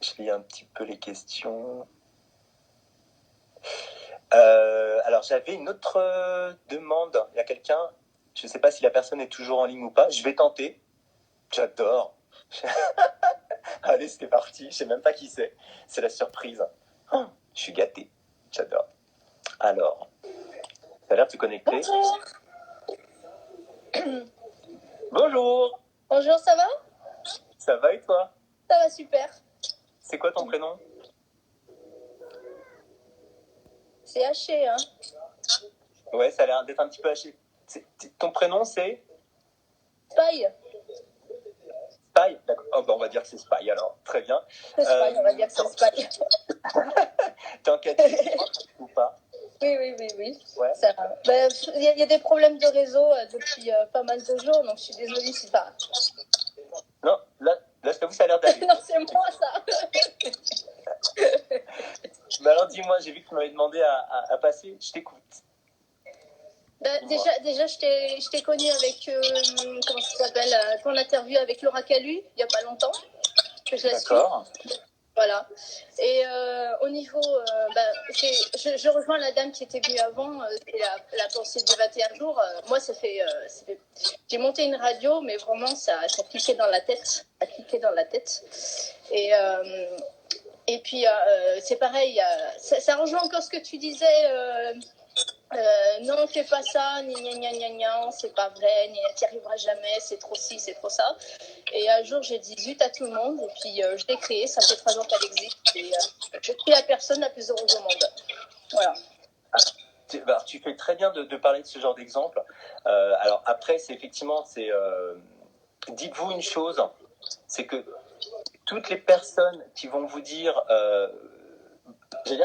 Je lis un petit peu les questions. Alors, j'avais une autre demande. Il y a quelqu'un, je ne sais pas si la personne est toujours en ligne ou pas. Je vais tenter. J'adore. Allez, c'était parti. Je ne sais même pas qui c'est. C'est la surprise. Oh, je suis gâté. J'adore. Alors, ça a l'air de se connecter. Bonjour. Bonjour. Bonjour, ça va? Ça va et toi? Ça va super. C'est quoi ton prénom? C'est haché, hein? Ouais, ça a l'air d'être un petit peu haché. Ton prénom, c'est Spy. Spy? D'accord. Oh, bah, on va dire que c'est Spy alors. Très bien. C'est Spy, on va dire que c'est Spy. T'es en quatrième ou pas? Oui. Ouais. Il y a des problèmes de réseau depuis pas mal de jours, donc je suis désolée si pas. Non, là, je t'avoue, ça a l'air d'aller. Non, c'est moi ça. Mais alors, dis-moi, j'ai vu que tu m'avais demandé à passer. Je t'écoute. Déjà, je t'ai connu avec, comment ça s'appelle, ton interview avec Laura Calu, il n'y a pas longtemps, que je la suis. D'accord. Voilà. Et au niveau, je rejoins la dame qui était venue avant, c'est la pensée du 21 jours. Moi, j'ai monté une radio, mais vraiment, ça cliquait dans la tête. Ça cliquait dans la tête. Et puis, c'est pareil, ça rejoint encore ce que tu disais. Non, fais pas ça, gna, c'est pas vrai, t'y arriveras jamais, c'est trop ci, c'est trop ça. Et un jour, j'ai dit zut à tout le monde, et puis je l'ai créé, ça fait 3 ans qu'elle existe, et je suis la personne la plus heureuse au monde. Voilà. Tu fais très bien de parler de ce genre d'exemple. Alors après, dites-vous une chose, c'est que toutes les personnes qui vont vous dire,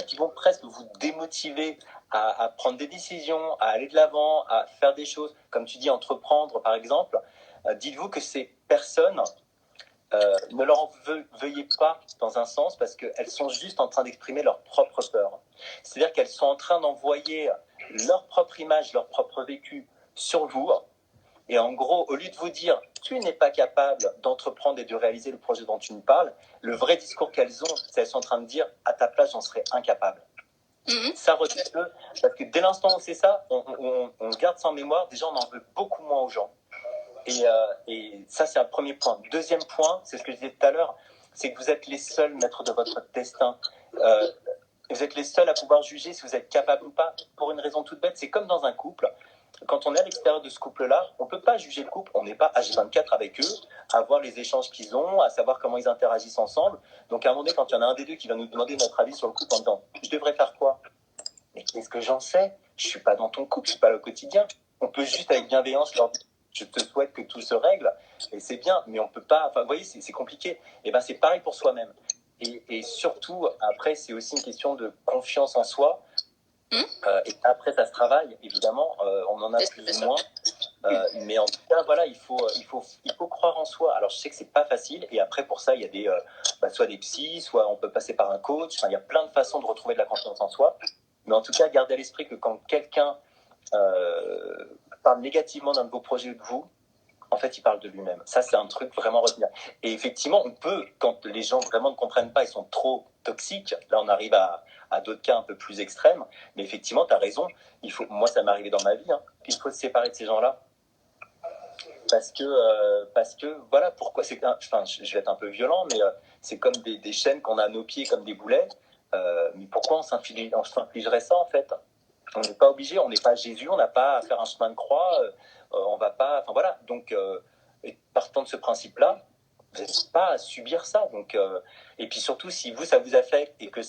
qui vont presque vous démotiver à prendre des décisions, à aller de l'avant, à faire des choses, comme tu dis, entreprendre par exemple, dites-vous que ces personnes, ne leur en veuillez pas dans un sens, parce qu'elles sont juste en train d'exprimer leur propre peur. C'est-à-dire qu'elles sont en train d'envoyer leur propre image, leur propre vécu sur vous. Et en gros, au lieu de vous dire « tu n'es pas capable d'entreprendre et de réaliser le projet dont tu me parles », le vrai discours qu'elles ont, c'est qu'elles sont en train de dire « à ta place, j'en serais incapable ». Ça, retenez-le, parce que dès l'instant où c'est ça, on garde ça en mémoire. Déjà, on en veut beaucoup moins aux gens. Et ça, c'est un premier point. Deuxième point, c'est ce que je disais tout à l'heure, c'est que vous êtes les seuls maîtres de votre destin. Vous êtes les seuls à pouvoir juger si vous êtes capable ou pas, pour une raison toute bête. C'est comme dans un couple. Quand on est à l'extérieur de ce couple-là, on ne peut pas juger le couple. On n'est pas H24 avec eux, à voir les échanges qu'ils ont, à savoir comment ils interagissent ensemble. Donc, à un moment donné, quand il y en a un des deux qui va nous demander notre avis sur le couple en disant « je devrais faire quoi ?» Mais qu'est-ce que j'en sais? Je ne suis pas dans ton couple, je ne suis pas là au quotidien. On peut juste avec bienveillance leur dire « je te souhaite que tout se règle » et c'est bien, mais on ne peut pas... Enfin, vous voyez, c'est compliqué. Et ben, c'est pareil pour soi-même. Et surtout, après, c'est aussi une question de confiance en soi. Et après, ça se travaille, évidemment. On en a plus ou moins. Mais en tout cas, voilà, il faut croire en soi. Alors, je sais que c'est pas facile. Et après, pour ça, il y a des, soit des psys, soit on peut passer par un coach. Enfin, il y a plein de façons de retrouver de la confiance en soi. Mais en tout cas, gardez à l'esprit que quand quelqu'un parle négativement d'un de vos projets ou de vous, en fait, il parle de lui-même. Ça, c'est un truc vraiment à retenir. Et effectivement, on peut, quand les gens vraiment ne comprennent pas, ils sont trop toxiques, là, on arrive à d'autres cas un peu plus extrêmes. Mais effectivement, tu as raison. Moi, ça m'est arrivé dans ma vie. Il faut se séparer de ces gens-là. Parce que voilà, pourquoi je vais être un peu violent, mais c'est comme des chaînes qu'on a à nos pieds, comme des boulets. Mais pourquoi on s'infligerait ça, en fait? On n'est pas obligé, on n'est pas Jésus, on n'a pas à faire un chemin de croix, on va pas... Enfin voilà, donc partant de ce principe-là, vous n'avez pas à subir ça. Donc, et puis surtout, si vous, ça vous affecte et que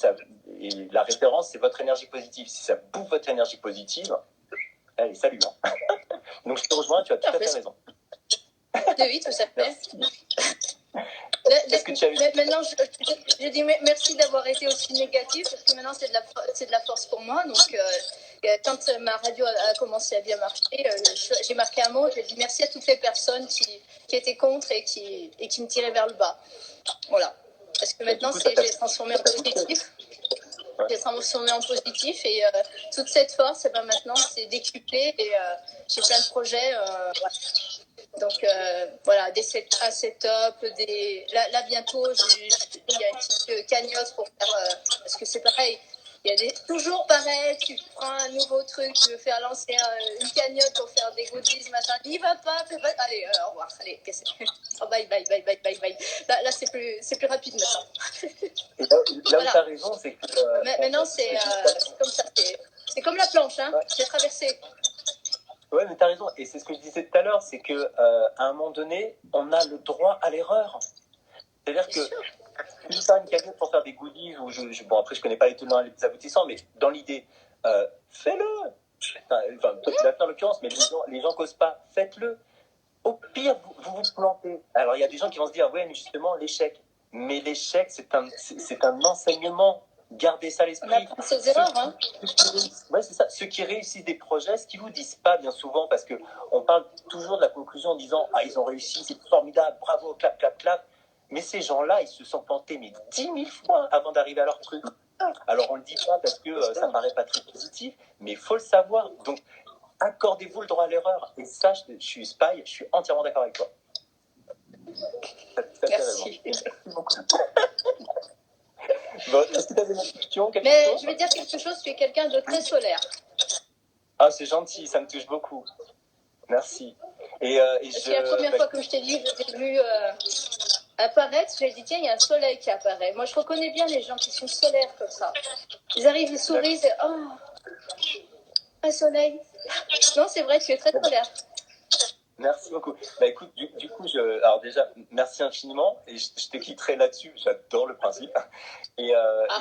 et la référence, c'est votre énergie positive. Si ça bouffe votre énergie positive, allez, salut. Donc je te rejoins, tu as tout à fait raison. Oui, tout à fait. Maintenant, je dis merci d'avoir été aussi négatif, parce que maintenant, c'est de la force pour moi. Donc, quand ma radio a commencé à bien marcher, j'ai marqué un mot, j'ai dit merci à toutes les personnes qui étaient contre et qui me tiraient vers le bas. Voilà. Parce que maintenant, j'ai transformé en positif. J'ai transformé en positif et toute cette force, maintenant, c'est décuplé et j'ai plein de projets. Voilà. Donc voilà, un setup, là bientôt, il y a une petite cagnotte pour faire, parce que c'est pareil, il y a toujours pareil, tu prends un nouveau truc, tu veux faire lancer une cagnotte pour faire des goodies, machin, n'y va pas, fais pas, allez, au revoir, allez, cassez. Oh, bye. Là c'est plus rapide maintenant. Et là voilà. où tu as raison, c'est que... maintenant c'est comme ça, c'est comme la planche, hein, j'ai traversé. Ouais, mais t'as raison. Et c'est ce que je disais tout à l'heure, c'est que à un moment donné, on a le droit à l'erreur. C'est-à-dire que si je fais une cagnotte pour faire des goodies, ou bon, après, je connais pas les tenants et les aboutissants, mais dans l'idée, fais-le. Enfin, toi, tu l'as fait en l'occurrence, mais les gens causent pas. Faites-le. Au pire, vous plantez. Alors, il y a des gens qui vont se dire, ouais, mais justement, l'échec. Mais l'échec, c'est un enseignement. Gardez ça à l'esprit. On apprend ses erreurs, hein. Ouais, c'est ça. Ceux qui réussissent des projets, ce qu'ils vous disent pas bien souvent, parce que on parle toujours de la conclusion en disant, ah, ils ont réussi, c'est formidable, bravo, clap, clap, clap. Mais ces gens-là, ils se sont plantés 10 000 fois avant d'arriver à leur truc. Alors, on le dit pas parce que ça paraît pas très positif, mais il faut le savoir. Donc, accordez-vous le droit à l'erreur. Et ça, je suis Spy, je suis entièrement d'accord avec toi. Merci. Merci beaucoup. Bon, est-ce que tu as des questions? Mais je vais dire quelque chose, tu es quelqu'un de très solaire. Ah, c'est gentil, ça me touche beaucoup. Merci. C'est la première fois que je t'ai dit, je t'ai vu apparaître, j'ai dit, tiens, il y a un soleil qui apparaît. Moi, je reconnais bien les gens qui sont solaires comme ça. Ils arrivent, ils sourient, et oh, un soleil. Non, c'est vrai, tu es très solaire. Merci beaucoup. Bah écoute, du coup, alors déjà, merci infiniment, et je te quitterai là-dessus, j'adore le principe. Et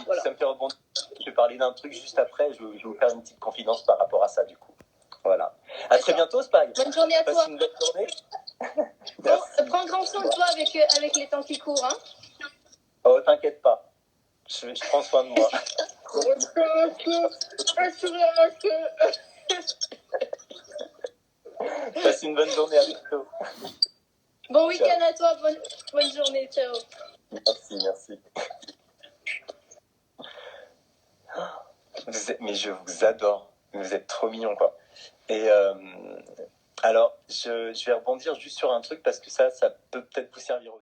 voilà. Ça me fait rebondir, je vais parler d'un truc juste après, je vais vous faire une petite confidence par rapport à ça, du coup. Voilà. À très bientôt, Spy. Bonne journée à toi. Passe une bonne journée. Bon, prends grand soin de toi avec les temps qui courent, hein. Oh, t'inquiète pas, je prends soin de moi. Passe une bonne journée, à bientôt. Bon week-end à toi, bonne journée, ciao. Merci. Mais je vous adore, vous êtes trop mignons, quoi. Et alors, je vais rebondir juste sur un truc parce que ça peut peut-être vous servir aussi.